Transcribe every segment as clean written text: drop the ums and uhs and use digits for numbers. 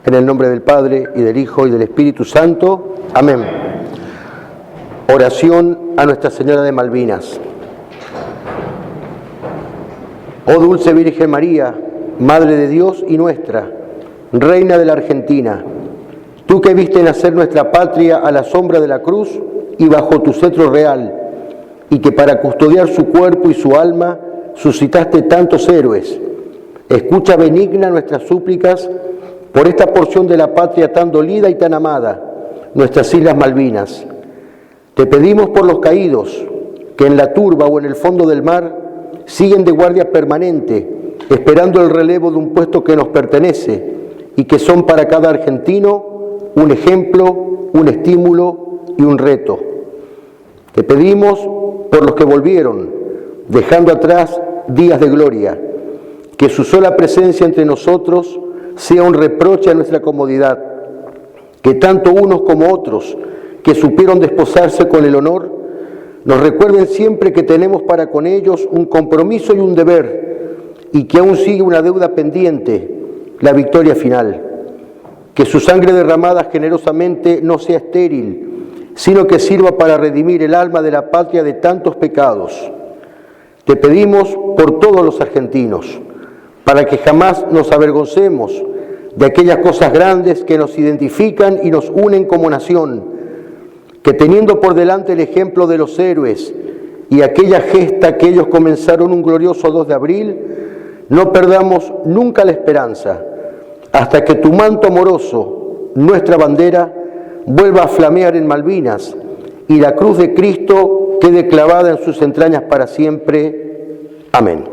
En el nombre del Padre, y del Hijo, y del Espíritu Santo. Amén. Oración a Nuestra Señora de Malvinas. Oh dulce Virgen María, Madre de Dios y nuestra, Reina de la Argentina, tú que viste nacer nuestra patria a la sombra de la cruz y bajo tu cetro real, y que para custodiar su cuerpo y su alma suscitaste tantos héroes, escucha benigna nuestras súplicas por esta porción de la patria tan dolida y tan amada, nuestras Islas Malvinas. Te pedimos por los caídos, que en la turba o en el fondo del mar siguen de guardia permanente, esperando el relevo de un puesto que nos pertenece y que son para cada argentino un ejemplo, un estímulo y un reto. Te pedimos por los que volvieron, dejando atrás días de gloria, que su sola presencia entre nosotros sea un reproche a nuestra comodidad, que tanto unos como otros que supieron desposarse con el honor, nos recuerden siempre que tenemos para con ellos un compromiso y un deber, y que aún sigue una deuda pendiente, la victoria final. Que su sangre derramada generosamente no sea estéril, sino que sirva para redimir el alma de la patria de tantos pecados. Te pedimos por todos los argentinos, para que jamás nos avergoncemos de aquellas cosas grandes que nos identifican y nos unen como nación, que teniendo por delante el ejemplo de los héroes y aquella gesta que ellos comenzaron un glorioso 2 de abril, no perdamos nunca la esperanza, hasta que tu manto amoroso, nuestra bandera, vuelva a flamear en Malvinas y la cruz de Cristo quede clavada en sus entrañas para siempre. Amén.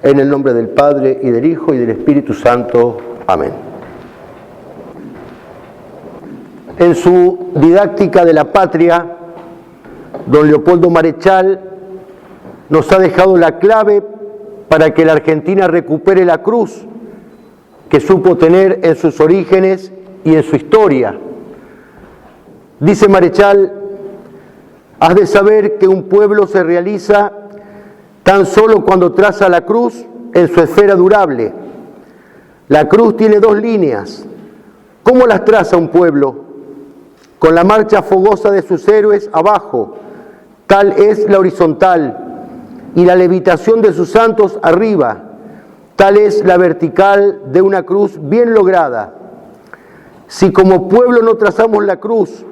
En el nombre del Padre, y del Hijo, y del Espíritu Santo. Amén. En su didáctica de la patria, don Leopoldo Marechal nos ha dejado la clave para que la Argentina recupere la cruz que supo tener en sus orígenes y en su historia. Dice Marechal: has de saber que un pueblo se realiza tan solo cuando traza la cruz en su esfera durable. La cruz tiene 2 líneas. ¿Cómo las traza un pueblo? Con la marcha fogosa de sus héroes abajo, tal es la horizontal, y la levitación de sus santos arriba, tal es la vertical de una cruz bien lograda. Si como pueblo no trazamos la cruz,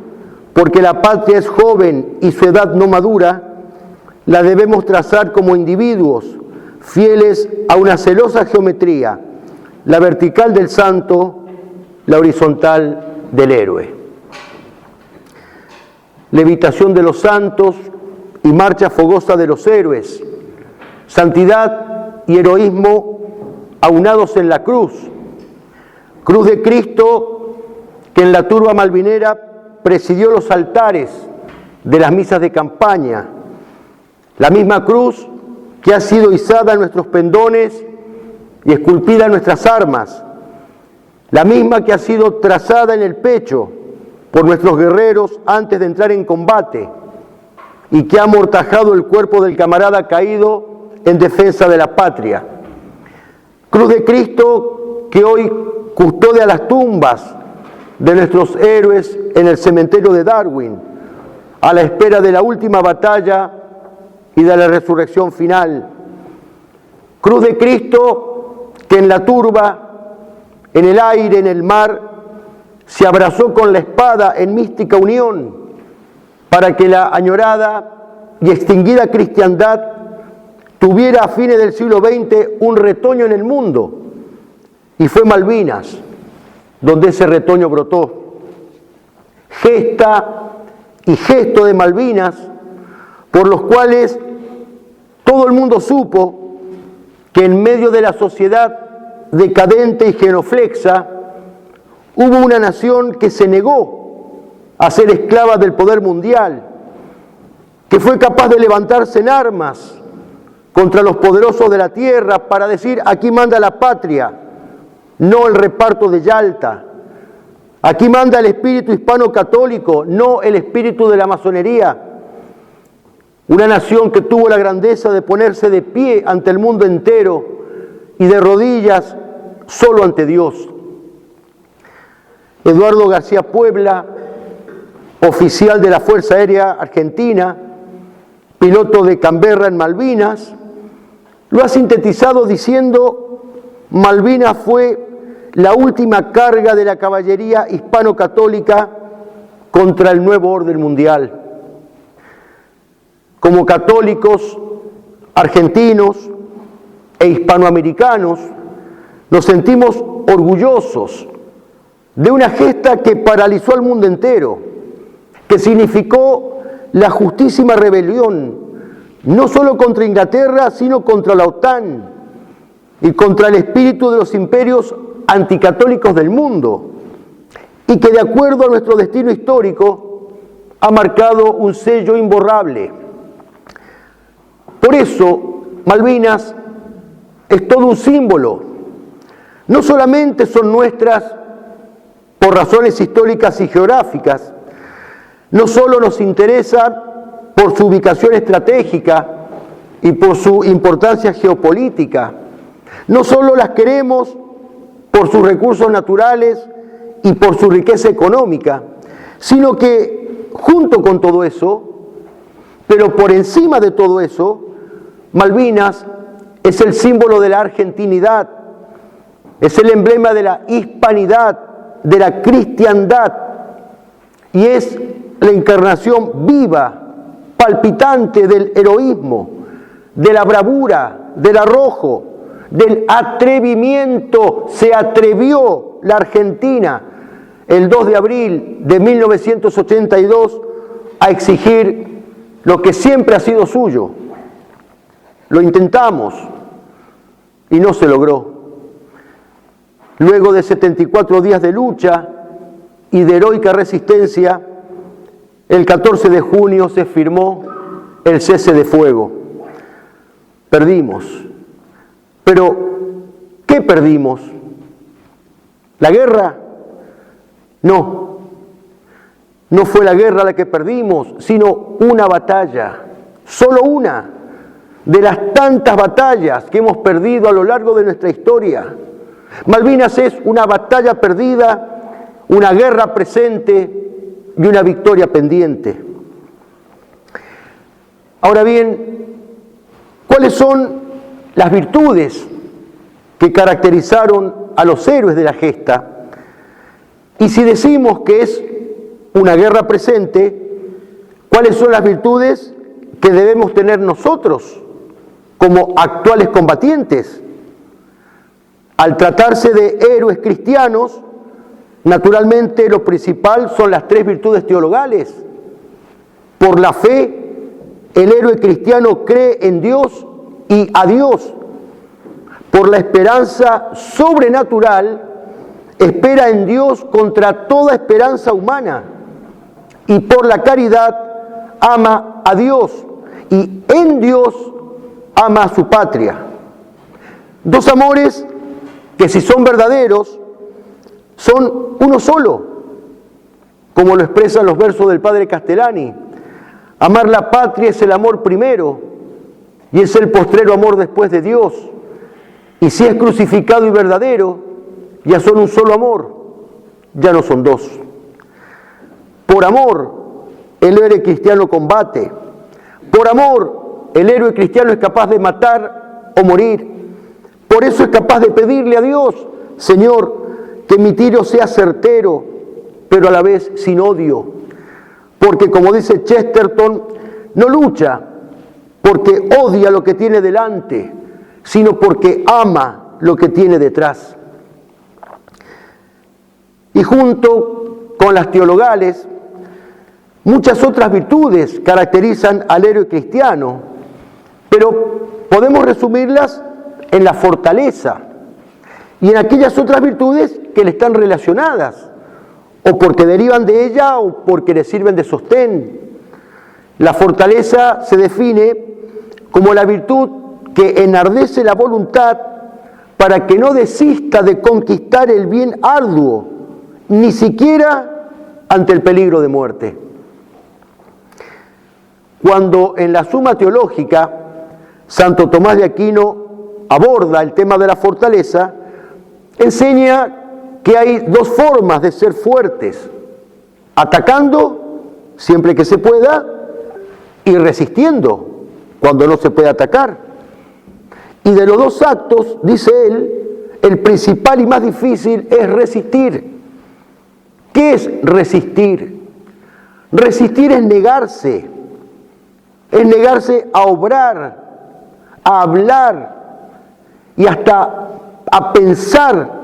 porque la patria es joven y su edad no madura, la debemos trazar como individuos, fieles a una celosa geometría, la vertical del santo, la horizontal del héroe. Levitación de los santos y marcha fogosa de los héroes, santidad y heroísmo aunados en la cruz. Cruz de Cristo que en la turba malvinera presidió los altares de las misas de campaña, la misma cruz que ha sido izada en nuestros pendones y esculpida en nuestras armas, la misma que ha sido trazada en el pecho por nuestros guerreros antes de entrar en combate y que ha amortajado el cuerpo del camarada caído en defensa de la patria. Cruz de Cristo que hoy custodia las tumbas de nuestros héroes en el cementerio de Darwin, a la espera de la última batalla y de la resurrección final. Cruz de Cristo que en la turba, en el aire, en el mar, se abrazó con la espada en mística unión para que la añorada y extinguida cristiandad tuviera a fines del siglo XX un retoño en el mundo. Y fue Malvinas donde ese retoño brotó. Gesta y gesto de Malvinas, por los cuales todo el mundo supo que en medio de la sociedad decadente y genuflexa hubo una nación que se negó a ser esclava del poder mundial, que fue capaz de levantarse en armas contra los poderosos de la tierra para decir: aquí manda la patria, no el reparto de Yalta. Aquí manda el espíritu hispano católico, no el espíritu de la masonería. Una nación que tuvo la grandeza de ponerse de pie ante el mundo entero y de rodillas solo ante Dios. Eduardo García Puebla, oficial de la Fuerza Aérea Argentina, piloto de Canberra en Malvinas, lo ha sintetizado diciendo: Malvinas fue la última carga de la caballería hispano-católica contra el nuevo orden mundial. Como católicos argentinos e hispanoamericanos, nos sentimos orgullosos de una gesta que paralizó al mundo entero, que significó la justísima rebelión, no solo contra Inglaterra, sino contra la OTAN y contra el espíritu de los imperios anticatólicos del mundo, y que de acuerdo a nuestro destino histórico ha marcado un sello imborrable. Por eso, Malvinas es todo un símbolo. No solamente son nuestras por razones históricas y geográficas, no solo nos interesa por su ubicación estratégica y por su importancia geopolítica, no solo las queremos por sus recursos naturales y por su riqueza económica, sino que junto con todo eso, pero por encima de todo eso, Malvinas es el símbolo de la argentinidad, es el emblema de la hispanidad, de la cristiandad, y es la encarnación viva, palpitante del heroísmo, de la bravura, del arrojo, del atrevimiento. Se atrevió la Argentina el 2 de abril de 1982 a exigir lo que siempre ha sido suyo. Lo intentamos y no se logró. Luego de 74 días de lucha y de heroica resistencia, el 14 de junio se firmó el cese de fuego. Perdimos. Pero, ¿qué perdimos? ¿La guerra? No. No fue la guerra la que perdimos, sino una batalla. Solo una de las tantas batallas que hemos perdido a lo largo de nuestra historia. Malvinas es una batalla perdida, una guerra presente y una victoria pendiente. Ahora bien, ¿cuáles son las virtudes que caracterizaron a los héroes de la gesta? Y si decimos que es una guerra presente, ¿cuáles son las virtudes que debemos tener nosotros como actuales combatientes? Al tratarse de héroes cristianos, naturalmente lo principal son las tres virtudes teologales. Por la fe, el héroe cristiano cree en Dios y a Dios. Por la esperanza sobrenatural, espera en Dios contra toda esperanza humana. Y por la caridad, ama a Dios y en Dios ama a su patria. Dos amores que, si son verdaderos, son uno solo, como lo expresan los versos del padre Castellani. Amar la patria es el amor primero y es el postrero amor después de Dios. Y si es crucificado y verdadero, ya son un solo amor, ya no son dos. Por amor, el héroe cristiano combate. Por amor, el héroe cristiano es capaz de matar o morir. Por eso es capaz de pedirle a Dios: Señor, que mi tiro sea certero, pero a la vez sin odio. Porque, como dice Chesterton, no lucha porque odia lo que tiene delante, sino porque ama lo que tiene detrás. Y junto con las teologales, muchas otras virtudes caracterizan al héroe cristiano, pero podemos resumirlas en la fortaleza y en aquellas otras virtudes que le están relacionadas, o porque derivan de ella o porque le sirven de sostén. La fortaleza se define como la virtud que enardece la voluntad para que no desista de conquistar el bien arduo, ni siquiera ante el peligro de muerte. Cuando en la Suma Teológica Santo Tomás de Aquino aborda el tema de la fortaleza, enseña que hay dos formas de ser fuertes: atacando siempre que se pueda y resistiendo cuando no se puede atacar. Y de los dos actos, dice él, el principal y más difícil es resistir. ¿Qué es resistir? Resistir es negarse a obrar, a hablar y hasta a pensar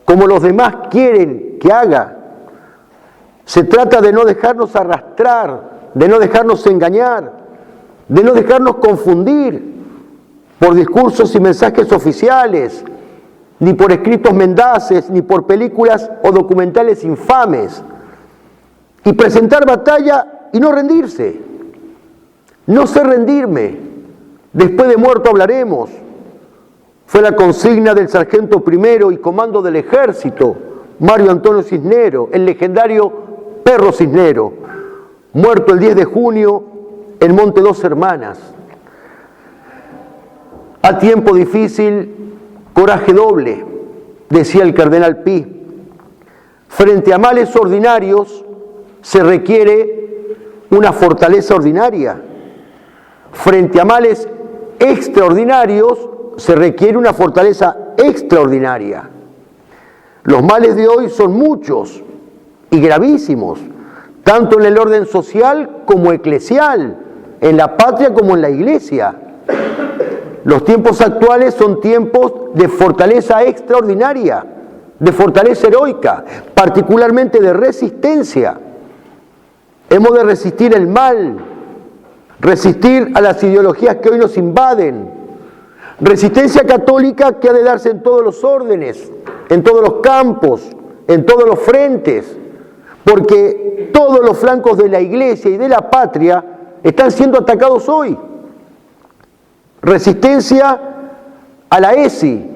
como los demás quieren que haga. Se trata de no dejarnos arrastrar, de no dejarnos engañar, de no dejarnos confundir por discursos y mensajes oficiales, ni por escritos mendaces, ni por películas o documentales infames, y presentar batalla y no rendirse. No sé rendirme, después de muerto hablaremos. Fue la consigna del sargento primero y comando del ejército, Mario Antonio Cisnero, el legendario Perro Cisnero, muerto el 10 de junio en Monte Dos Hermanas. A tiempo difícil, coraje doble, decía el cardenal Pi. Frente a males ordinarios se requiere una fortaleza ordinaria. Frente a males extraordinarios se requiere una fortaleza extraordinaria. Los males de hoy son muchos y gravísimos, tanto en el orden social como eclesial, en la patria como en la iglesia. Los tiempos actuales son tiempos de fortaleza extraordinaria, de fortaleza heroica, particularmente de resistencia. Hemos de resistir el mal, resistir a las ideologías que hoy nos invaden. Resistencia católica que ha de darse en todos los órdenes, en todos los campos, en todos los frentes, porque todos los flancos de la iglesia y de la patria están siendo atacados hoy. Resistencia a la ESI,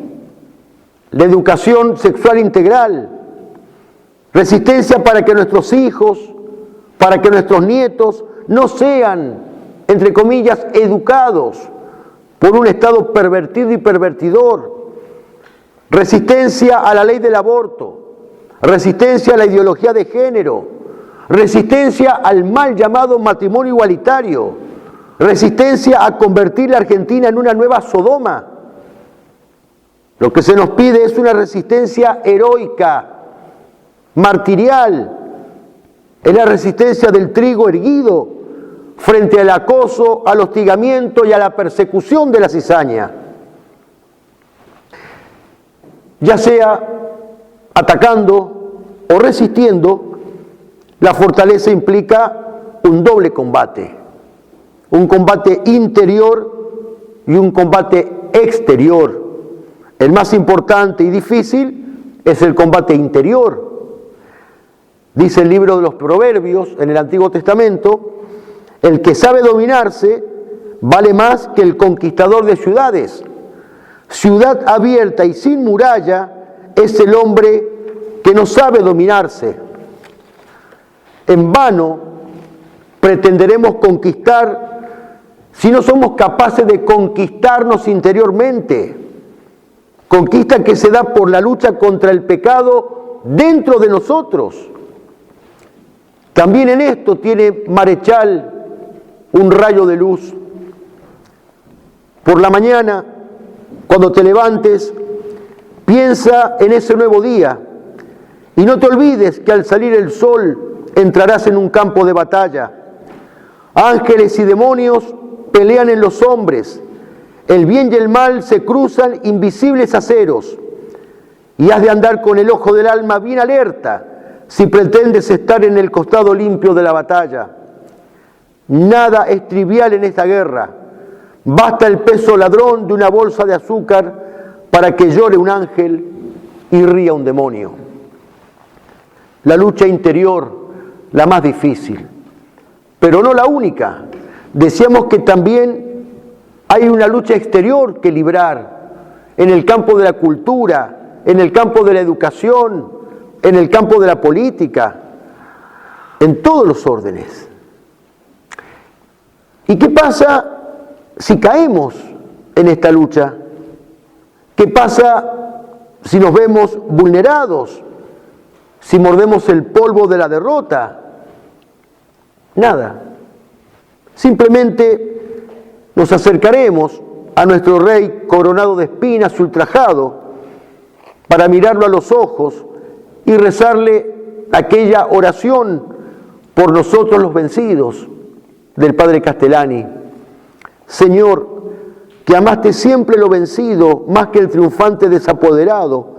la educación sexual integral. Resistencia para que nuestros hijos, para que nuestros nietos no sean, entre comillas, educados por un Estado pervertido y pervertidor. Resistencia a la ley del aborto. Resistencia a la ideología de género. Resistencia al mal llamado matrimonio igualitario. Resistencia a convertir la Argentina en una nueva Sodoma. Lo que se nos pide es una resistencia heroica, martirial. Es la resistencia del trigo erguido frente al acoso, al hostigamiento y a la persecución de la cizaña. Ya sea atacando o resistiendo, la fortaleza implica un doble combate. Un combate interior y un combate exterior. El más importante y difícil es el combate interior. Dice el libro de los Proverbios en el Antiguo Testamento: el que sabe dominarse vale más que el conquistador de ciudades. Ciudad abierta y sin muralla es el hombre que no sabe dominarse. En vano pretenderemos conquistar si no somos capaces de conquistarnos interiormente. Conquista que se da por la lucha contra el pecado dentro de nosotros. También en esto tiene Marechal un rayo de luz. Por la mañana, cuando te levantes, piensa en ese nuevo día y no te olvides que al salir el sol entrarás en un campo de batalla. Ángeles y demonios pelean en los hombres, el bien y el mal se cruzan invisibles aceros, y has de andar con el ojo del alma bien alerta si pretendes estar en el costado limpio de la batalla. Nada es trivial en esta guerra. Basta el peso ladrón de una bolsa de azúcar para que llore un ángel y ría un demonio. La lucha interior, la más difícil, pero no la única. Decíamos que también hay una lucha exterior que librar en el campo de la cultura, en el campo de la educación, en el campo de la política, en todos los órdenes. ¿Y qué pasa si caemos en esta lucha? ¿Qué pasa si nos vemos vulnerados, si mordemos el polvo de la derrota. Nada. Simplemente nos acercaremos a nuestro Rey coronado de espinas, ultrajado, para mirarlo a los ojos y rezarle aquella oración por nosotros los vencidos del Padre Castellani. Señor, que amaste siempre lo vencido más que el triunfante desapoderado,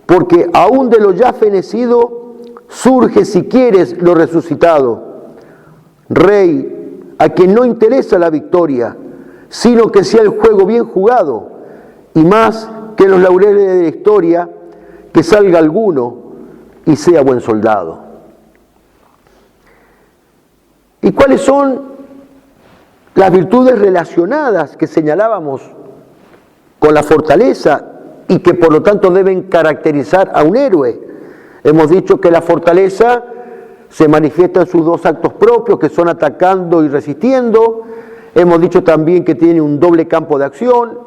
porque aún de lo ya fenecido surge si quieres lo resucitado. Rey, a quien no interesa la victoria, sino que sea el juego bien jugado, y más que en los laureles de la historia, que salga alguno y sea buen soldado. ¿Y cuáles son las virtudes relacionadas que señalábamos con la fortaleza y que por lo tanto deben caracterizar a un héroe? Hemos dicho que la fortaleza se manifiesta en sus dos actos propios, que son atacando y resistiendo. Hemos dicho también que tiene un doble campo de acción,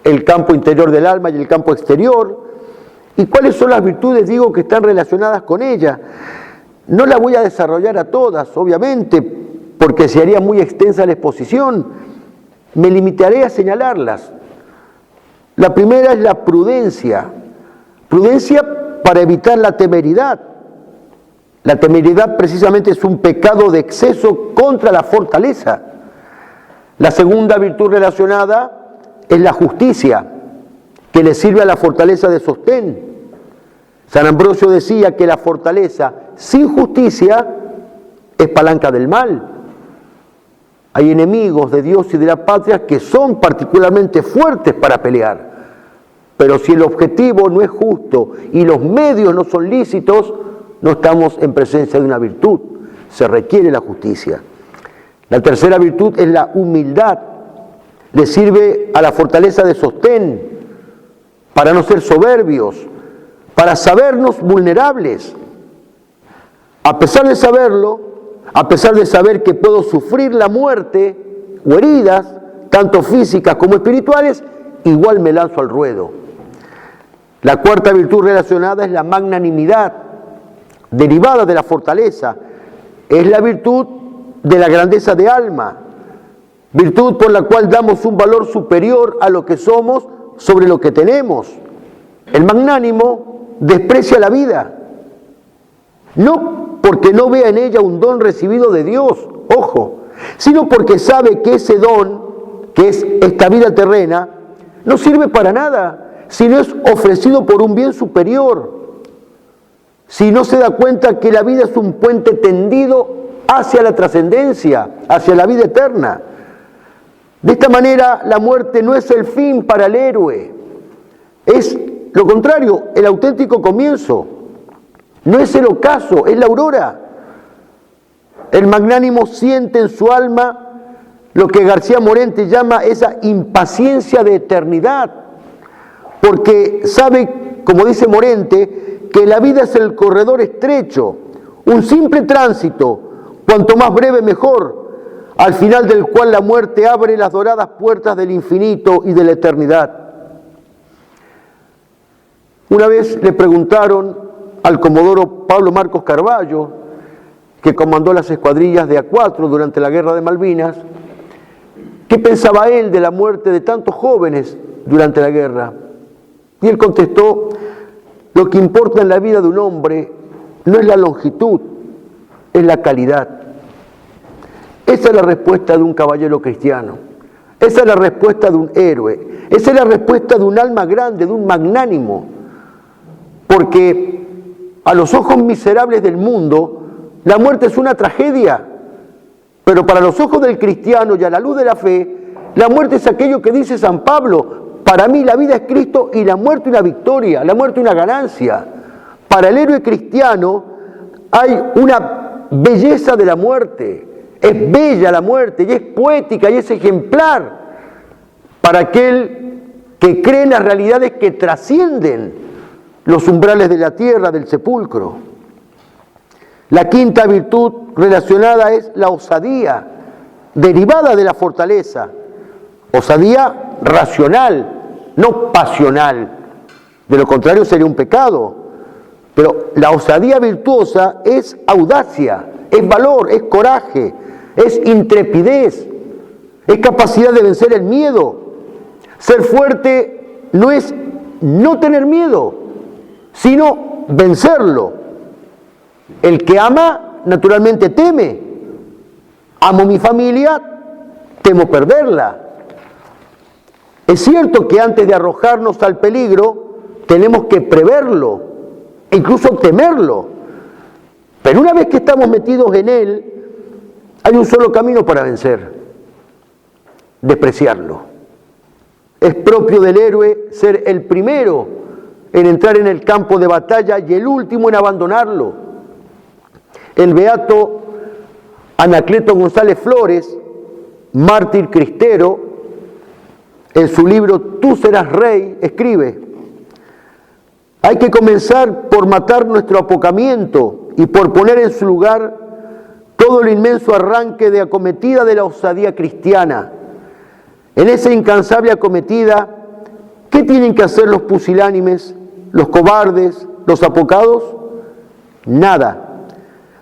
el campo interior del alma y el campo exterior. ¿Y cuáles son las virtudes, digo, que están relacionadas con ella? No las voy a desarrollar a todas, obviamente, porque se haría muy extensa la exposición. Me limitaré a señalarlas. La primera es la prudencia. Prudencia para evitar la temeridad. La temeridad precisamente es un pecado de exceso contra la fortaleza. La segunda virtud relacionada es la justicia, que le sirve a la fortaleza de sostén. San Ambrosio decía que la fortaleza sin justicia es palanca del mal. Hay enemigos de Dios y de la patria que son particularmente fuertes para pelear, pero si el objetivo no es justo y los medios no son lícitos, no estamos en presencia de una virtud, se requiere la justicia. La tercera virtud es la humildad, le sirve a la fortaleza de sostén, para no ser soberbios, para sabernos vulnerables. A pesar de saberlo, a pesar de saber que puedo sufrir la muerte o heridas, tanto físicas como espirituales, igual me lanzo al ruedo. La cuarta virtud relacionada es la magnanimidad, derivada de la fortaleza. Es la virtud de la grandeza de alma, virtud por la cual damos un valor superior a lo que somos sobre lo que tenemos. El magnánimo desprecia la vida, no porque no vea en ella un don recibido de Dios, ojo, sino porque sabe que ese don, que es esta vida terrena, no sirve para nada, sino es ofrecido por un bien superior. Si no se da cuenta que la vida es un puente tendido hacia la trascendencia, hacia la vida eterna. De esta manera, la muerte no es el fin para el héroe, es lo contrario, el auténtico comienzo. No es el ocaso, es la aurora. El magnánimo siente en su alma lo que García Morente llama esa impaciencia de eternidad, porque sabe, como dice Morente, que la vida es el corredor estrecho, un simple tránsito, cuanto más breve mejor, al final del cual la muerte abre las doradas puertas del infinito y de la eternidad. Una vez le preguntaron al comodoro Pablo Marcos Carballo, que comandó las escuadrillas de A4 durante la Guerra de Malvinas, ¿qué pensaba él de la muerte de tantos jóvenes durante la guerra? Y él contestó: lo que importa en la vida de un hombre no es la longitud, es la calidad. Esa es la respuesta de un caballero cristiano, esa es la respuesta de un héroe, esa es la respuesta de un alma grande, de un magnánimo, porque a los ojos miserables del mundo la muerte es una tragedia, pero para los ojos del cristiano y a la luz de la fe, la muerte es aquello que dice San Pablo: para mí la vida es Cristo y la muerte una victoria, la muerte una ganancia. Para el héroe cristiano hay una belleza de la muerte, es bella la muerte y es poética y es ejemplar para aquel que cree en las realidades que trascienden los umbrales de la tierra, del sepulcro. La quinta virtud relacionada es la osadía, derivada de la fortaleza. Osadía racional, no pasional. De lo contrario sería un pecado. Pero la osadía virtuosa es audacia, es valor, es coraje, es intrepidez, es capacidad de vencer el miedo. Ser fuerte no es no tener miedo, sino vencerlo. El que ama, naturalmente teme. Amo mi familia, temo perderla. Es cierto que antes de arrojarnos al peligro, tenemos que preverlo, e incluso temerlo. Pero una vez que estamos metidos en él, hay un solo camino para vencer: despreciarlo. Es propio del héroe ser el primero en entrar en el campo de batalla y el último en abandonarlo. El beato Anacleto González Flores, mártir cristero, en su libro Tú serás rey, escribe: hay que comenzar por matar nuestro apocamiento y por poner en su lugar todo el inmenso arranque de acometida de la osadía cristiana. En esa incansable acometida, ¿qué tienen que hacer los pusilánimes, los cobardes, los apocados? Nada.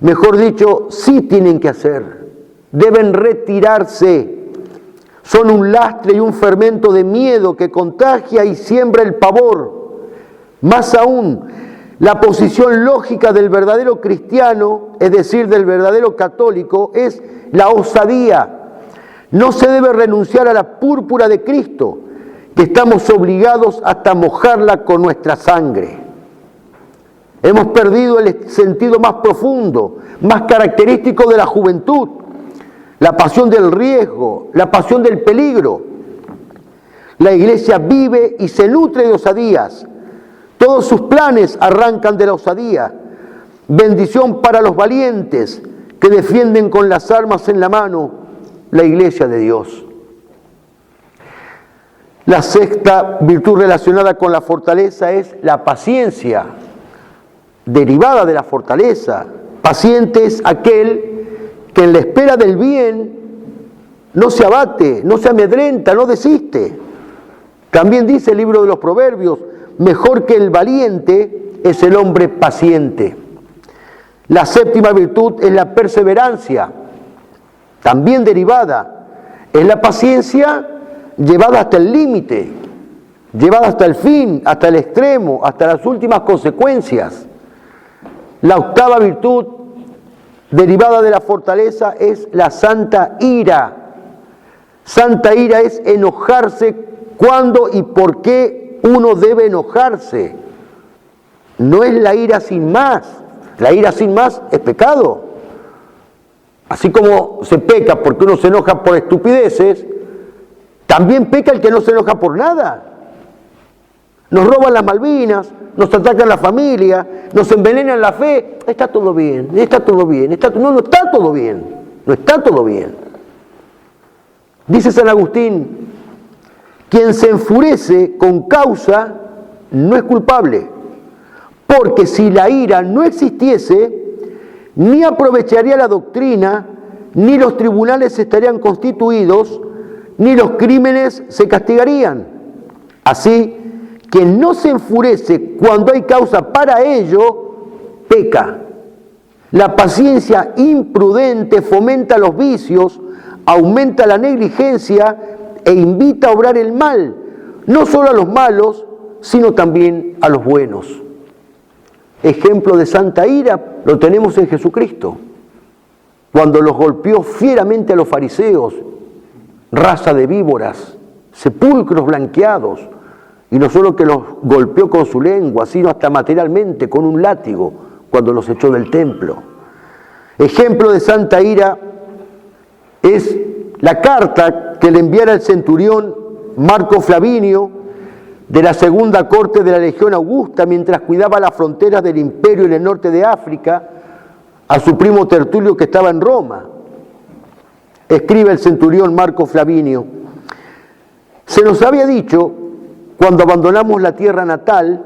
Mejor dicho, sí tienen que hacer. Deben retirarse. Son un lastre y un fermento de miedo que contagia y siembra el pavor. Más aún, la posición lógica del verdadero cristiano, es decir, del verdadero católico, es la osadía. No se debe renunciar a la púrpura de Cristo, que estamos obligados hasta mojarla con nuestra sangre. Hemos perdido el sentido más profundo, más característico de la juventud, la pasión del riesgo, la pasión del peligro. La Iglesia vive y se nutre de osadías. Todos sus planes arrancan de la osadía. Bendición para los valientes que defienden con las armas en la mano la Iglesia de Dios. La sexta virtud relacionada con la fortaleza es la paciencia, derivada de la fortaleza. Paciente es aquel que en la espera del bien no se abate, no se amedrenta, no desiste. También dice el libro de los Proverbios: mejor que el valiente es el hombre paciente. La séptima virtud es la perseverancia, también derivada. Es la paciencia llevada hasta el límite, llevada hasta el fin, hasta el extremo, hasta las últimas consecuencias. La octava virtud derivada de la fortaleza es la santa ira. Santa ira es enojarse cuando y por qué uno debe enojarse. No es la ira sin más. La ira sin más es pecado. Así como se peca porque uno se enoja por estupideces, también peca el que no se enoja por nada. Nos roban las Malvinas, nos atacan la familia, nos envenenan la fe. Está todo bien, está todo bien. No está todo bien, no está todo bien. Dice San Agustín: quien se enfurece con causa no es culpable, porque si la ira no existiese, ni aprovecharía la doctrina, ni los tribunales estarían constituidos, ni los crímenes se castigarían. Así, quien no se enfurece cuando hay causa para ello, peca. La paciencia imprudente fomenta los vicios, aumenta la negligencia e invita a obrar el mal, no solo a los malos, sino también a los buenos. Ejemplo de santa ira lo tenemos en Jesucristo, cuando los golpeó fieramente a los fariseos, raza de víboras, sepulcros blanqueados, y no solo que los golpeó con su lengua, sino hasta materialmente con un látigo cuando los echó del templo. Ejemplo de santa ira es la carta que le enviara el centurión Marco Flavinio de la segunda corte de la Legión Augusta mientras cuidaba las fronteras del imperio en el norte de África a su primo Tertulio que estaba en Roma. Escribe el centurión Marco Flavinio: se nos había dicho, cuando abandonamos la tierra natal,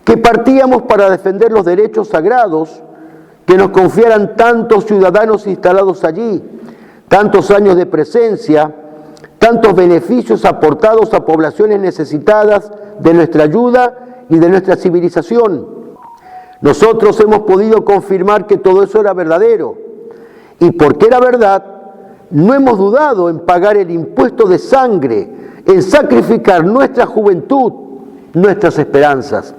que partíamos para defender los derechos sagrados que nos confiaran tantos ciudadanos instalados allí, tantos años de presencia, tantos beneficios aportados a poblaciones necesitadas de nuestra ayuda y de nuestra civilización. Nosotros hemos podido confirmar que todo eso era verdadero, y porque era verdad, no hemos dudado en pagar el impuesto de sangre, en sacrificar nuestra juventud, nuestras esperanzas.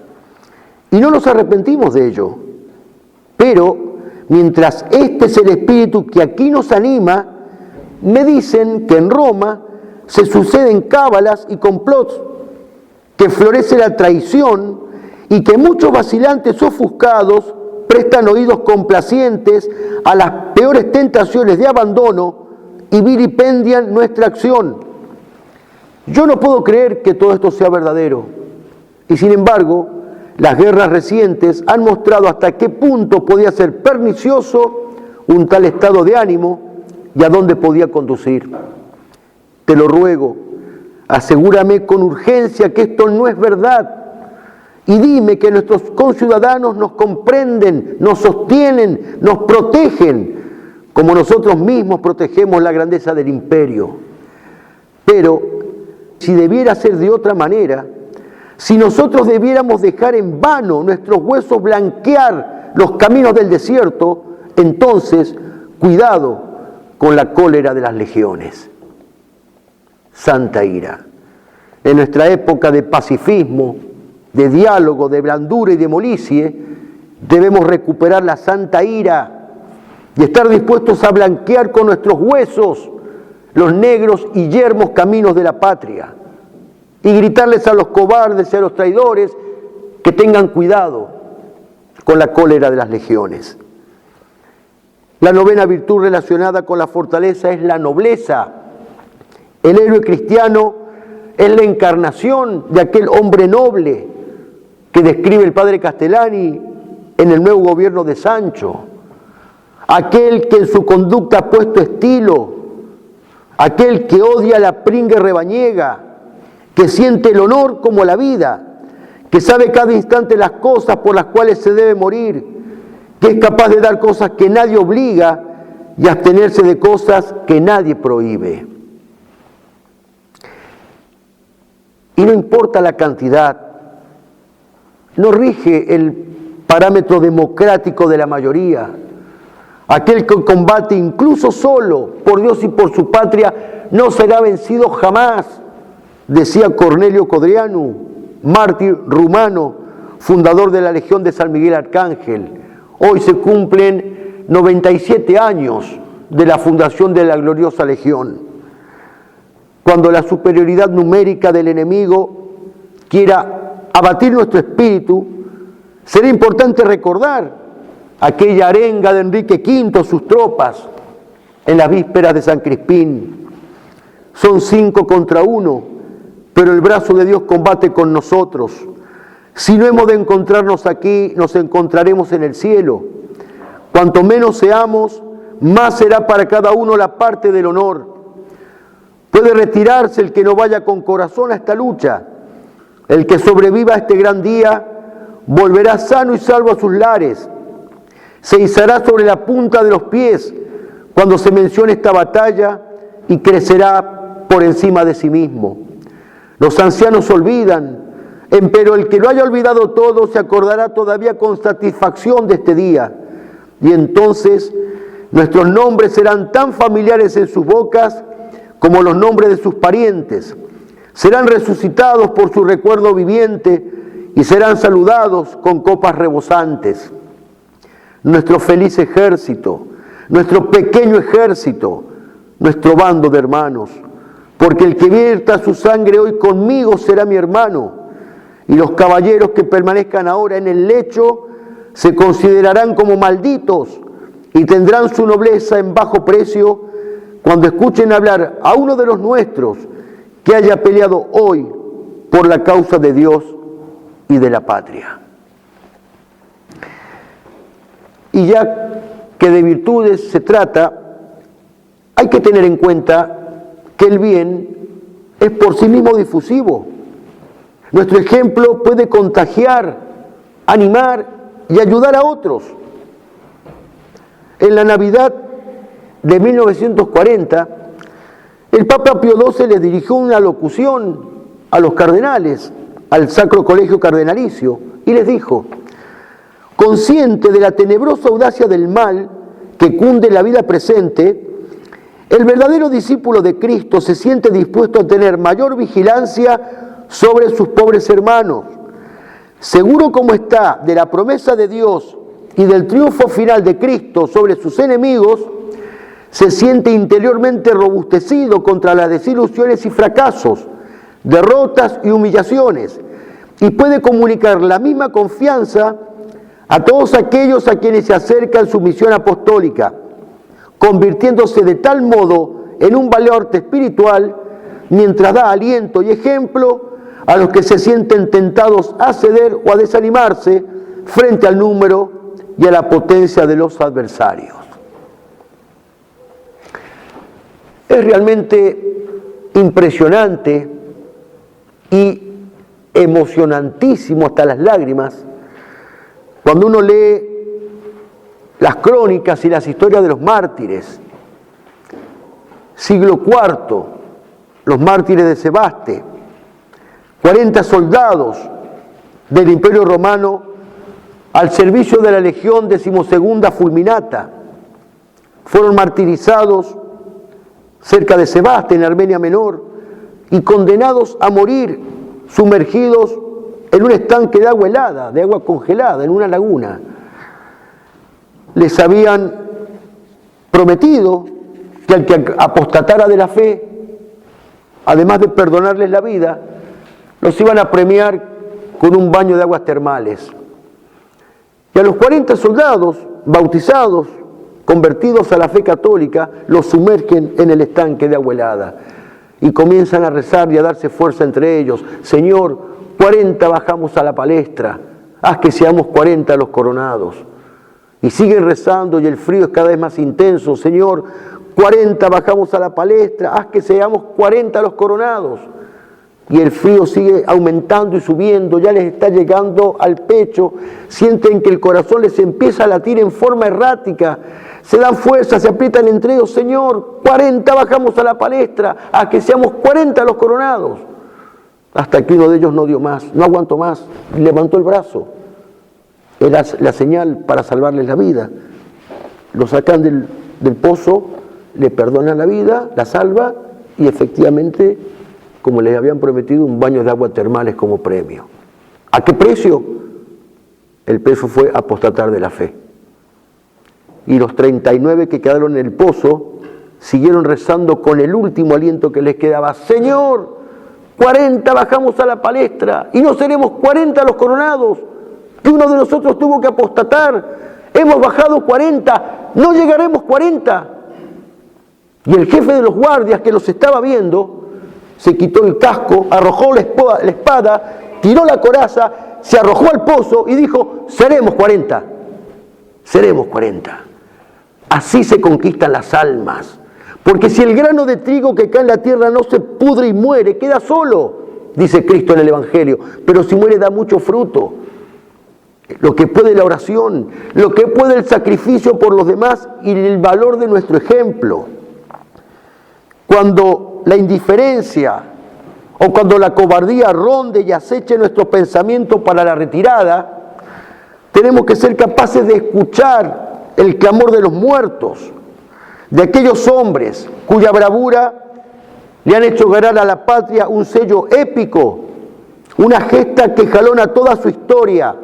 Y no nos arrepentimos de ello. Pero, mientras este es el espíritu que aquí nos anima, me dicen que en Roma se suceden cábalas y complots, que florece la traición y que muchos vacilantes ofuscados prestan oídos complacientes a las peores tentaciones de abandono y vilipendian nuestra acción. Yo no puedo creer que todo esto sea verdadero, y sin embargo, las guerras recientes han mostrado hasta qué punto podía ser pernicioso un tal estado de ánimo y a dónde podía conducir. Te lo ruego, asegúrame con urgencia que esto no es verdad, y dime que nuestros conciudadanos nos comprenden, nos sostienen, nos protegen, como nosotros mismos protegemos la grandeza del imperio. Pero, si debiera ser de otra manera, si nosotros debiéramos dejar en vano nuestros huesos blanquear los caminos del desierto, entonces, cuidado con la cólera de las legiones. Santa ira. En nuestra época de pacifismo, de diálogo, de blandura y de molicie, debemos recuperar la santa ira y estar dispuestos a blanquear con nuestros huesos los negros y yermos caminos de la patria, y gritarles a los cobardes y a los traidores que tengan cuidado con la cólera de las legiones. La novena virtud relacionada con la fortaleza es la nobleza. El héroe cristiano es la encarnación de aquel hombre noble que describe el padre Castellani en el nuevo gobierno de Sancho. Aquel que en su conducta ha puesto estilo, aquel que odia la pringue rebaniega, que siente el honor como la vida, que sabe cada instante las cosas por las cuales se debe morir, que es capaz de dar cosas que nadie obliga y abstenerse de cosas que nadie prohíbe. Y no importa la cantidad, no rige el parámetro democrático de la mayoría. Aquel que combate incluso solo por Dios y por su patria no será vencido jamás, decía Cornelio Codreanu, mártir rumano, fundador de la Legión de San Miguel Arcángel. Hoy se cumplen 97 años de la fundación de la gloriosa Legión. Cuando la superioridad numérica del enemigo quiera abatir nuestro espíritu, será importante recordar aquella arenga de Enrique V, sus tropas, en las vísperas de San Crispín. Son 5 contra 1, pero el brazo de Dios combate con nosotros. Si no hemos de encontrarnos aquí, nos encontraremos en el cielo. Cuanto menos seamos, más será para cada uno la parte del honor. Puede retirarse el que no vaya con corazón a esta lucha. El que sobreviva a este gran día volverá sano y salvo a sus lares. Se izará sobre la punta de los pies cuando se mencione esta batalla y crecerá por encima de sí mismo. Los ancianos olvidan, empero el que lo haya olvidado todo se acordará todavía con satisfacción de este día. Y entonces nuestros nombres serán tan familiares en sus bocas como los nombres de sus parientes. Serán resucitados por su recuerdo viviente y serán saludados con copas rebosantes. Nuestro feliz ejército, nuestro pequeño ejército, nuestro bando de hermanos, porque el que vierta su sangre hoy conmigo será mi hermano, y los caballeros que permanezcan ahora en el lecho se considerarán como malditos y tendrán su nobleza en bajo precio cuando escuchen hablar a uno de los nuestros que haya peleado hoy por la causa de Dios y de la patria. Y ya que de virtudes se trata, hay que tener en cuenta que el bien es por sí mismo difusivo. Nuestro ejemplo puede contagiar, animar y ayudar a otros. En la Navidad de 1940, el Papa Pío XII les dirigió una locución a los cardenales, al Sacro Colegio Cardenalicio y les dijo: consciente de la tenebrosa audacia del mal que cunde en la vida presente, el verdadero discípulo de Cristo se siente dispuesto a tener mayor vigilancia sobre sus pobres hermanos. Seguro como está de la promesa de Dios y del triunfo final de Cristo sobre sus enemigos, se siente interiormente robustecido contra las desilusiones y fracasos, derrotas y humillaciones, y puede comunicar la misma confianza a todos aquellos a quienes se acerca en su misión apostólica, convirtiéndose de tal modo en un baluarte espiritual mientras da aliento y ejemplo a los que se sienten tentados a ceder o a desanimarse frente al número y a la potencia de los adversarios. Es realmente impresionante y emocionantísimo hasta las lágrimas cuando uno lee las crónicas y las historias de los mártires. Siglo IV, los mártires de Sebaste, 40 soldados del Imperio Romano al servicio de la Legión XII Fulminata fueron martirizados cerca de Sebaste, en Armenia Menor, y condenados a morir sumergidos en un estanque de agua helada, de agua congelada, en una laguna. Les habían prometido que al que apostatara de la fe, además de perdonarles la vida, los iban a premiar con un baño de aguas termales. Y a los 40 soldados bautizados, convertidos a la fe católica, los sumergen en el estanque de agua helada y comienzan a rezar y a darse fuerza entre ellos: Señor, 40 bajamos a la palestra, haz que seamos 40 los coronados. Y siguen rezando y el frío es cada vez más intenso: Señor, 40 bajamos a la palestra, haz que seamos 40 los coronados. Y el frío sigue aumentando y subiendo, ya les está llegando al pecho, sienten que el corazón les empieza a latir en forma errática, se dan fuerza, se aprietan entre ellos: Señor, 40 bajamos a la palestra, a que seamos 40 los coronados. Hasta que uno de ellos no dio más, no aguantó más, levantó el brazo. Era la señal para salvarles la vida. Lo sacan del pozo, le perdonan la vida, la salva, y efectivamente, como les habían prometido, un baño de agua termales como premio. ¿A qué precio? El precio fue apostatar de la fe. Y los 39 que quedaron en el pozo siguieron rezando con el último aliento que les quedaba: Señor, 40 bajamos a la palestra y no seremos 40 los coronados, que uno de nosotros tuvo que apostatar. Hemos bajado 40, no llegaremos 40. Y el jefe de los guardias, que los estaba viendo, se quitó el casco, arrojó la espada, tiró la coraza, se arrojó al pozo y dijo: seremos 40, seremos 40. Así se conquistan las almas. Porque si el grano de trigo que cae en la tierra no se pudre y muere, queda solo, dice Cristo en el Evangelio, pero si muere da mucho fruto. Lo que puede la oración, lo que puede el sacrificio por los demás y el valor de nuestro ejemplo. Cuando la indiferencia o cuando la cobardía ronde y aceche nuestros pensamientos para la retirada, tenemos que ser capaces de escuchar el clamor de los muertos, de aquellos hombres cuya bravura le han hecho ganar a la patria un sello épico, una gesta que jalona toda su historia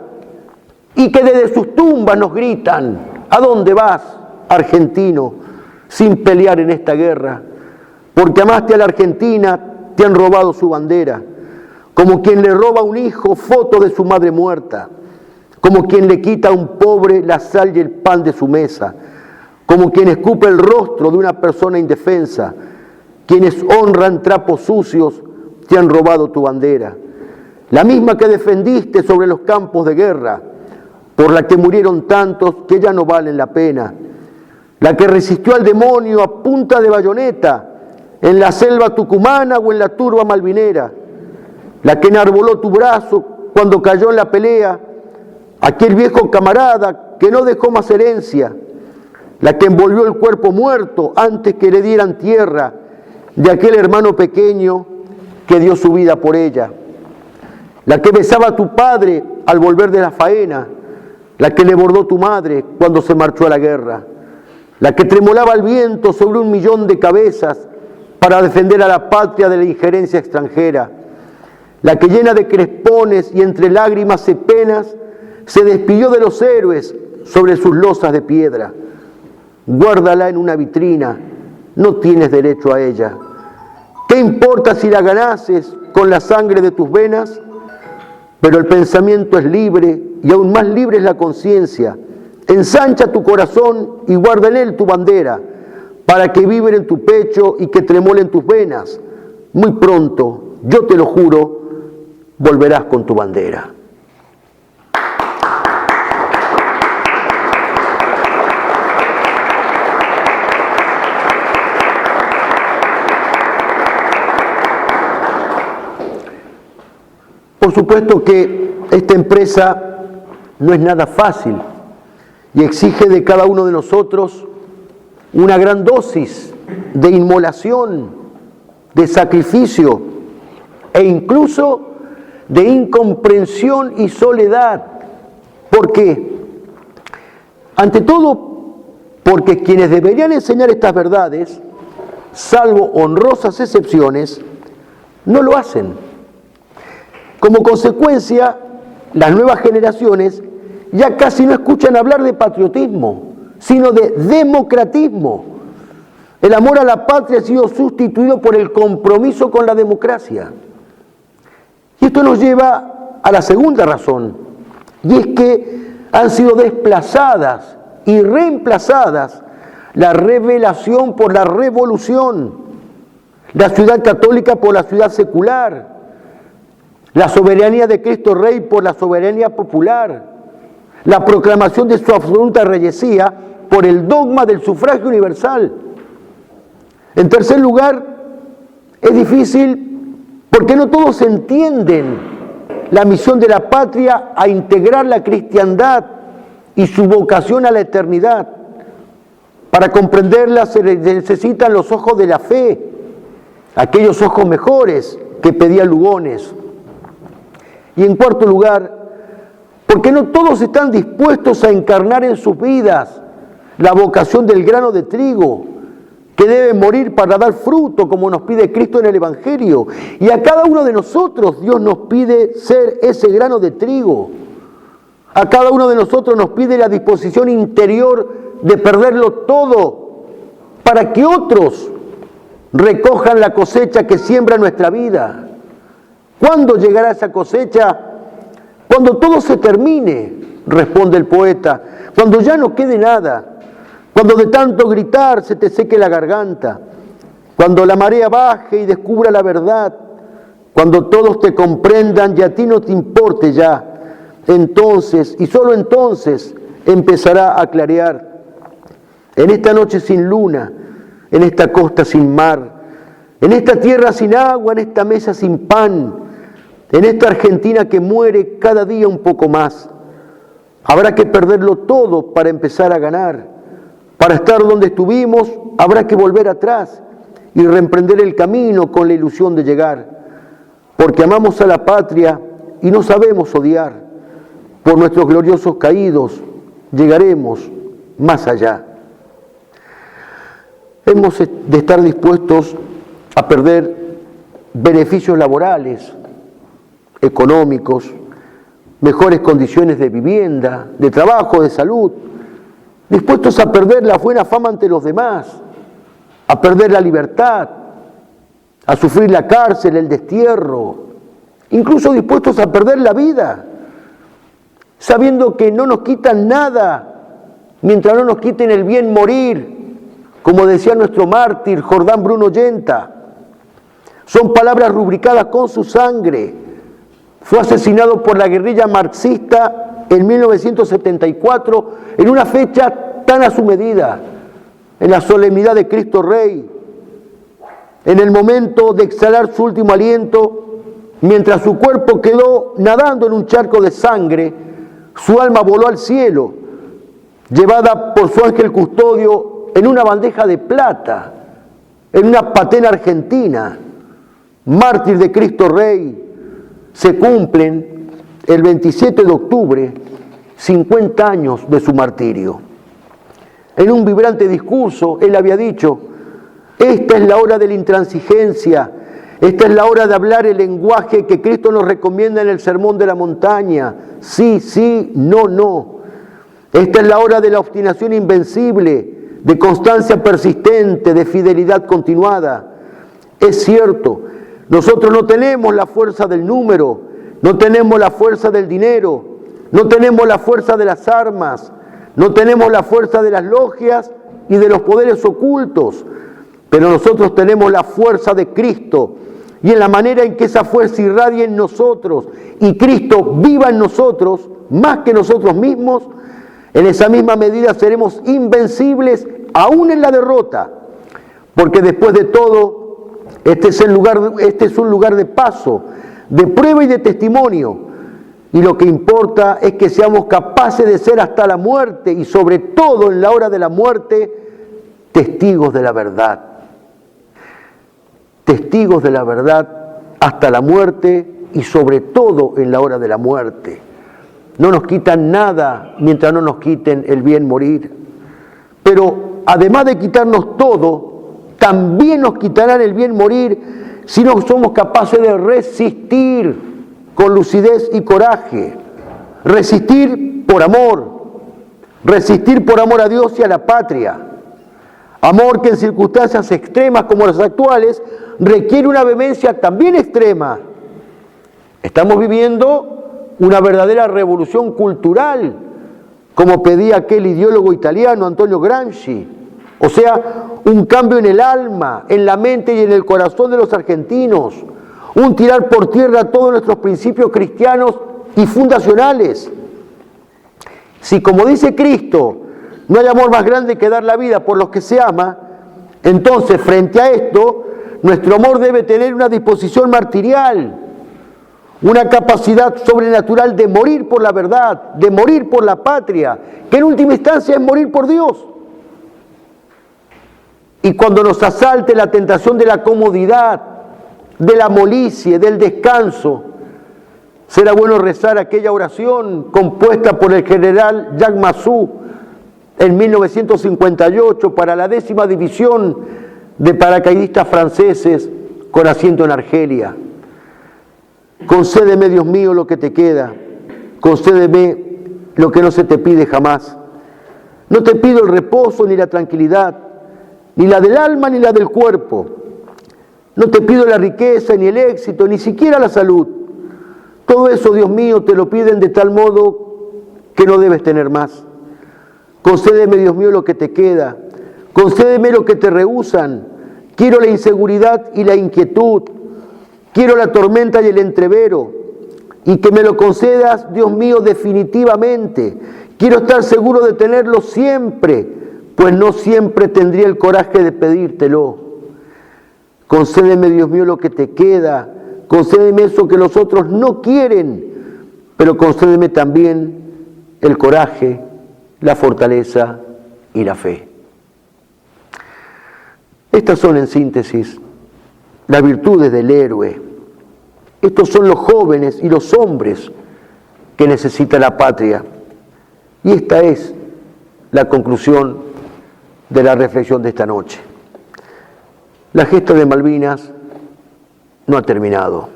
y que desde sus tumbas nos gritan: ¿a dónde vas, argentino, sin pelear en esta guerra? Porque amaste a la Argentina, te han robado su bandera, como quien le roba a un hijo foto de su madre muerta, como quien le quita a un pobre la sal y el pan de su mesa, como quien escupe el rostro de una persona indefensa. Quienes honran trapos sucios te han robado tu bandera, la misma que defendiste sobre los campos de guerra, por la que murieron tantos que ya no valen la pena, la que resistió al demonio a punta de bayoneta en la selva tucumana o en la turba malvinera, la que enarboló tu brazo cuando cayó en la pelea aquel viejo camarada que no dejó más herencia, la que envolvió el cuerpo muerto antes que le dieran tierra de aquel hermano pequeño que dio su vida por ella. la que besaba a tu padre al volver de la faena, la que le bordó tu madre cuando se marchó a la guerra, la que tremolaba al viento sobre 1.000.000 de cabezas para defender a la patria de la injerencia extranjera, la que llena de crespones y entre lágrimas y penas se despidió de los héroes sobre sus losas de piedra. Guárdala en una vitrina, no tienes derecho a ella. ¿Qué importa si la ganases con la sangre de tus venas? Pero el pensamiento es libre y aún más libre es la conciencia. Ensancha tu corazón y guarda en él tu bandera, para que vibre en tu pecho y que tremole en tus venas. Muy pronto, yo te lo juro, volverás con tu bandera. Por supuesto que esta empresa no es nada fácil y exige de cada uno de nosotros una gran dosis de inmolación, de sacrificio e incluso de incomprensión y soledad. ¿Por qué? Ante todo, porque quienes deberían enseñar estas verdades, salvo honrosas excepciones, no lo hacen. Como consecuencia, las nuevas generaciones ya casi no escuchan hablar de patriotismo, sino de democratismo. El amor a la patria ha sido sustituido por el compromiso con la democracia. Y esto nos lleva a la segunda razón, y es que han sido desplazadas y reemplazadas la revelación por la revolución, la ciudad católica por la ciudad secular, la soberanía de Cristo Rey por la soberanía popular, la proclamación de su absoluta reyesía por el dogma del sufragio universal. En tercer lugar, es difícil porque no todos entienden la misión de la patria a integrar la cristiandad y su vocación a la eternidad. Para comprenderla se necesitan los ojos de la fe, aquellos ojos mejores que pedía Lugones. Y en cuarto lugar, porque no todos están dispuestos a encarnar en sus vidas la vocación del grano de trigo, que debe morir para dar fruto, como nos pide Cristo en el Evangelio. Y a cada uno de nosotros Dios nos pide ser ese grano de trigo. A cada uno de nosotros nos pide la disposición interior de perderlo todo para que otros recojan la cosecha que siembra nuestra vida. ¿Cuándo llegará esa cosecha? Cuando todo se termine, responde el poeta, cuando ya no quede nada, cuando de tanto gritar se te seque la garganta, cuando la marea baje y descubra la verdad, cuando todos te comprendan y a ti no te importe ya, entonces, y solo entonces, empezará a clarear. En esta noche sin luna, en esta costa sin mar, en esta tierra sin agua, en esta mesa sin pan, en esta Argentina que muere cada día un poco más, habrá que perderlo todo para empezar a ganar. Para estar donde estuvimos, habrá que volver atrás y reemprender el camino con la ilusión de llegar. Porque amamos a la patria y no sabemos odiar. Por nuestros gloriosos caídos llegaremos más allá. Hemos de estar dispuestos a perder beneficios laborales, económicos, mejores condiciones de vivienda, de trabajo, de salud, dispuestos a perder la buena fama ante los demás, a perder la libertad, a sufrir la cárcel, el destierro, incluso dispuestos a perder la vida, sabiendo que no nos quitan nada mientras no nos quiten el bien morir, como decía nuestro mártir Jordán Bruno Yenta. Son palabras rubricadas con su sangre. Fue asesinado por la guerrilla marxista en 1974, en una fecha tan a su medida, en la solemnidad de Cristo Rey, en el momento de exhalar su último aliento, mientras su cuerpo quedó nadando en un charco de sangre, su alma voló al cielo, llevada por su ángel custodio en una bandeja de plata, en una patena argentina, mártir de Cristo Rey, se cumplen el 27 de octubre 50 años de su martirio. En un vibrante discurso, él había dicho: esta es la hora de la intransigencia, esta es la hora de hablar el lenguaje que Cristo nos recomienda en el Sermón de la Montaña. Sí, sí, no, no. Esta es la hora de la obstinación invencible, de constancia persistente, de fidelidad continuada. Es cierto, nosotros no tenemos la fuerza del número, no tenemos la fuerza del dinero, no tenemos la fuerza de las armas, no tenemos la fuerza de las logias y de los poderes ocultos, pero nosotros tenemos la fuerza de Cristo, y en la manera en que esa fuerza irradia en nosotros y Cristo viva en nosotros, más que nosotros mismos, en esa misma medida seremos invencibles aún en la derrota, porque después de todo, este es un lugar de paso, de prueba y de testimonio, y lo que importa es que seamos capaces de ser hasta la muerte, y sobre todo en la hora de la muerte, testigos de la verdad. Testigos de la verdad hasta la muerte y sobre todo en la hora de la muerte. No nos quitan nada mientras no nos quiten el bien morir. Pero además de quitarnos todo, también nos quitarán el bien morir si no somos capaces de resistir con lucidez y coraje. Resistir por amor a Dios y a la patria. Amor que en circunstancias extremas como las actuales requiere una vehemencia también extrema. Estamos viviendo una verdadera revolución cultural, como pedía aquel ideólogo italiano Antonio Gramsci. O sea, un cambio en el alma, en la mente y en el corazón de los argentinos. Un tirar por tierra todos nuestros principios cristianos y fundacionales. Si, como dice Cristo, no hay amor más grande que dar la vida por los que se ama, entonces, frente a esto, nuestro amor debe tener una disposición martirial, una capacidad sobrenatural de morir por la verdad, de morir por la patria, que en última instancia es morir por Dios. Y cuando nos asalte la tentación de la comodidad, de la molicie, del descanso, será bueno rezar aquella oración compuesta por el general Jacques Massou en 1958 para la 10ª división de paracaidistas franceses con asiento en Argelia. Concédeme, Dios mío, lo que te queda, concédeme lo que no se te pide jamás. No te pido el reposo ni la tranquilidad, ni la del alma ni la del cuerpo. No te pido la riqueza ni el éxito, ni siquiera la salud. Todo eso, Dios mío, te lo piden de tal modo que no debes tener más. Concédeme, Dios mío, lo que te queda. Concédeme lo que te rehúsan. Quiero la inseguridad y la inquietud. Quiero la tormenta y el entrevero. Y que me lo concedas, Dios mío, definitivamente. Quiero estar seguro de tenerlo siempre, pues no siempre tendría el coraje de pedírtelo. Concédeme, Dios mío, lo que te queda. Concédeme eso que los otros no quieren, pero concédeme también el coraje, la fortaleza y la fe. Estas son, en síntesis, las virtudes del héroe. Estos son los jóvenes y los hombres que necesita la patria. Y esta es la conclusión de la reflexión de esta noche. La gesta de Malvinas no ha terminado.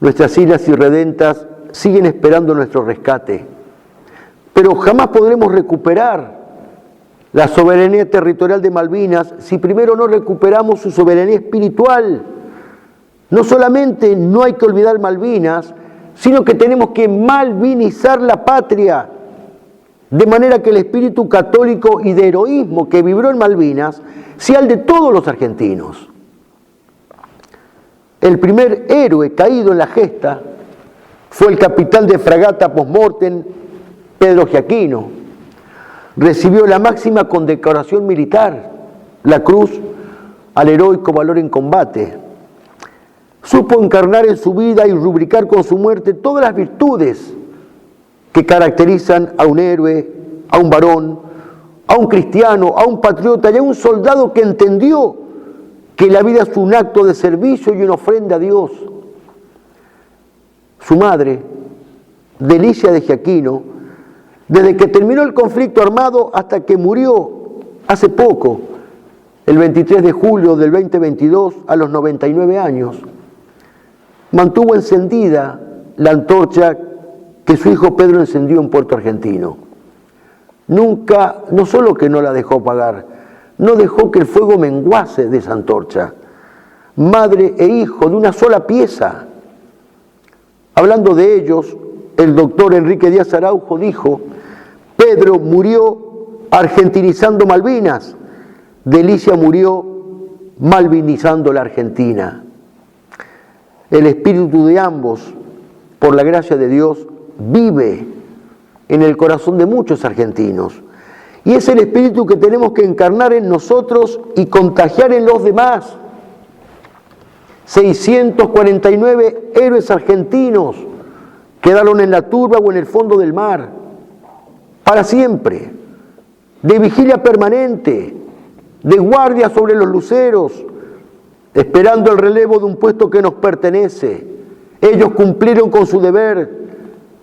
Nuestras islas irredentas siguen esperando nuestro rescate. Pero jamás podremos recuperar la soberanía territorial de Malvinas si primero no recuperamos su soberanía espiritual. No solamente no hay que olvidar Malvinas, sino que tenemos que malvinizar la patria, de manera que el espíritu católico y de heroísmo que vibró en Malvinas sea el de todos los argentinos. El primer héroe caído en la gesta fue el capitán de fragata post-mortem, Pedro Giaquino. Recibió la máxima condecoración militar, la Cruz al Heroico Valor en Combate. Supo encarnar en su vida y rubricar con su muerte todas las virtudes que caracterizan a un héroe, a un varón, a un cristiano, a un patriota y a un soldado que entendió que la vida es un acto de servicio y una ofrenda a Dios. su madre, Delicia de Giaquino, desde que terminó el conflicto armado hasta que murió hace poco, el 23 de julio del 2022, a los 99 años, mantuvo encendida la antorcha que su hijo Pedro encendió en Puerto Argentino. Nunca, no solo que no la dejó apagar, no dejó que el fuego menguase de esa antorcha. Madre e hijo de una sola pieza. Hablando de ellos, el doctor Enrique Díaz Araujo dijo: Pedro murió argentinizando Malvinas, Delicia murió malvinizando la Argentina. El espíritu de ambos, por la gracia de Dios, vive en el corazón de muchos argentinos. Y es el espíritu que tenemos que encarnar en nosotros y contagiar en los demás. 649 héroes argentinos quedaron en la turba o en el fondo del mar, para siempre, de vigilia permanente, de guardia sobre los luceros, esperando el relevo de un puesto que nos pertenece. Ellos cumplieron con su deber,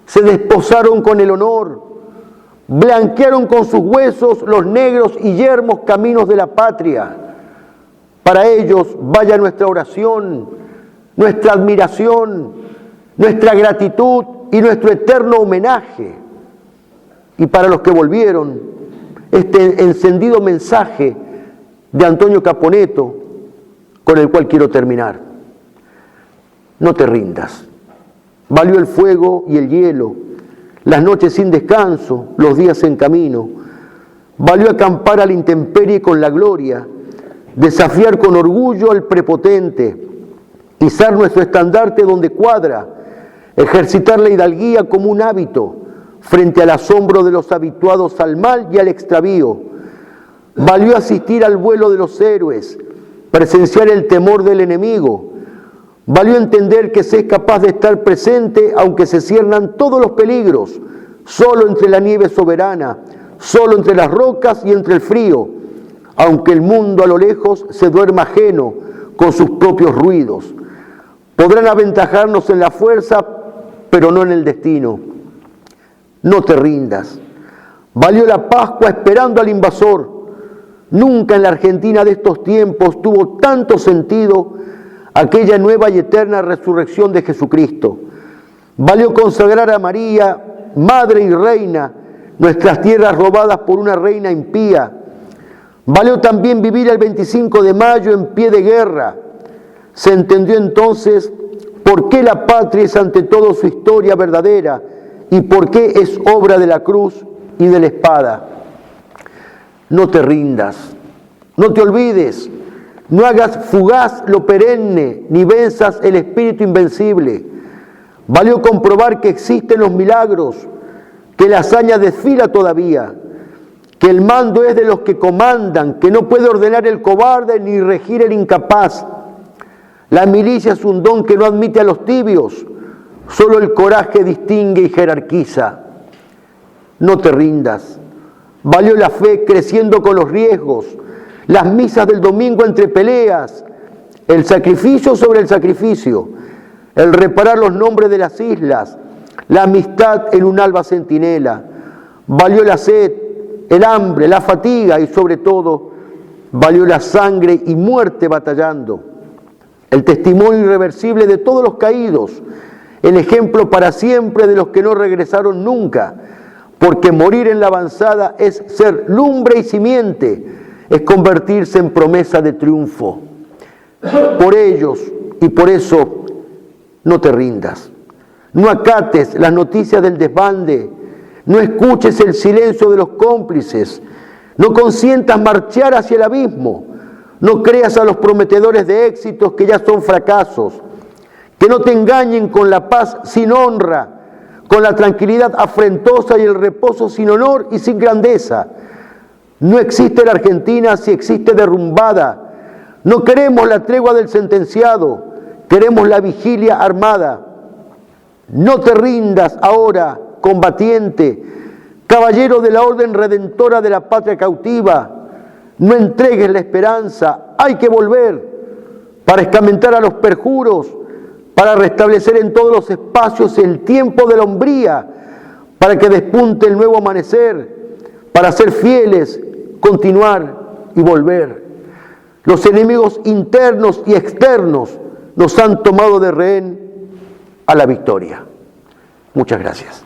se desposaron con el honor, blanquearon con sus huesos los negros y yermos caminos de la patria. Para ellos vaya nuestra oración, nuestra admiración, nuestra gratitud y nuestro eterno homenaje. Y para los que volvieron, este encendido mensaje de Antonio Caponeto, con el cual quiero terminar. No te rindas. Valió el fuego y el hielo, las noches sin descanso, los días en camino. Valió acampar a la intemperie con la gloria, desafiar con orgullo al prepotente, izar nuestro estandarte donde cuadra, ejercitar la hidalguía como un hábito frente al asombro de los habituados al mal y al extravío. Valió asistir al vuelo de los héroes, presenciar el temor del enemigo. Valió entender que se es capaz de estar presente aunque se ciernan todos los peligros, solo entre la nieve soberana, solo entre las rocas y entre el frío, aunque el mundo a lo lejos se duerma ajeno con sus propios ruidos. Podrán aventajarnos en la fuerza, pero no en el destino. No te rindas. Valió la Pascua esperando al invasor. Nunca en la Argentina de estos tiempos tuvo tanto sentido aquella nueva y eterna resurrección de Jesucristo. Valió consagrar a María, Madre y Reina, nuestras tierras robadas por una reina impía. Valió también vivir el 25 de mayo en pie de guerra. Se entendió entonces por qué la patria es ante todo su historia verdadera y por qué es obra de la cruz y de la espada. No te rindas, no te olvides, no hagas fugaz lo perenne, ni venzas el espíritu invencible. Valió comprobar que existen los milagros, que la hazaña desfila todavía, que el mando es de los que comandan, que no puede ordenar el cobarde ni regir el incapaz. La milicia es un don que no admite a los tibios, solo el coraje distingue y jerarquiza. No te rindas. Valió la fe creciendo con los riesgos, las misas del domingo entre peleas, el sacrificio sobre el sacrificio, el reparar los nombres de las islas, la amistad en un alba centinela. Valió la sed, el hambre, la fatiga y sobre todo valió la sangre y muerte batallando. El testimonio irreversible de todos los caídos, el ejemplo para siempre de los que no regresaron nunca, porque morir en la avanzada es ser lumbre y simiente, es convertirse en promesa de triunfo. Por ellos y por eso no te rindas. No acates las noticias del desbande, no escuches el silencio de los cómplices, no consientas marchar hacia el abismo, no creas a los prometedores de éxitos que ya son fracasos, que no te engañen con la paz sin honra, con la tranquilidad afrentosa y el reposo sin honor y sin grandeza. No existe la Argentina si existe derrumbada. No queremos la tregua del sentenciado, queremos la vigilia armada. No te rindas ahora, combatiente, caballero de la orden redentora de la patria cautiva. No entregues la esperanza, hay que volver para escamentar a los perjuros, para restablecer en todos los espacios el tiempo de la hombría, para que despunte el nuevo amanecer, para ser fieles, continuar y volver. Los enemigos internos y externos nos han tomado de rehén a la victoria. Muchas gracias.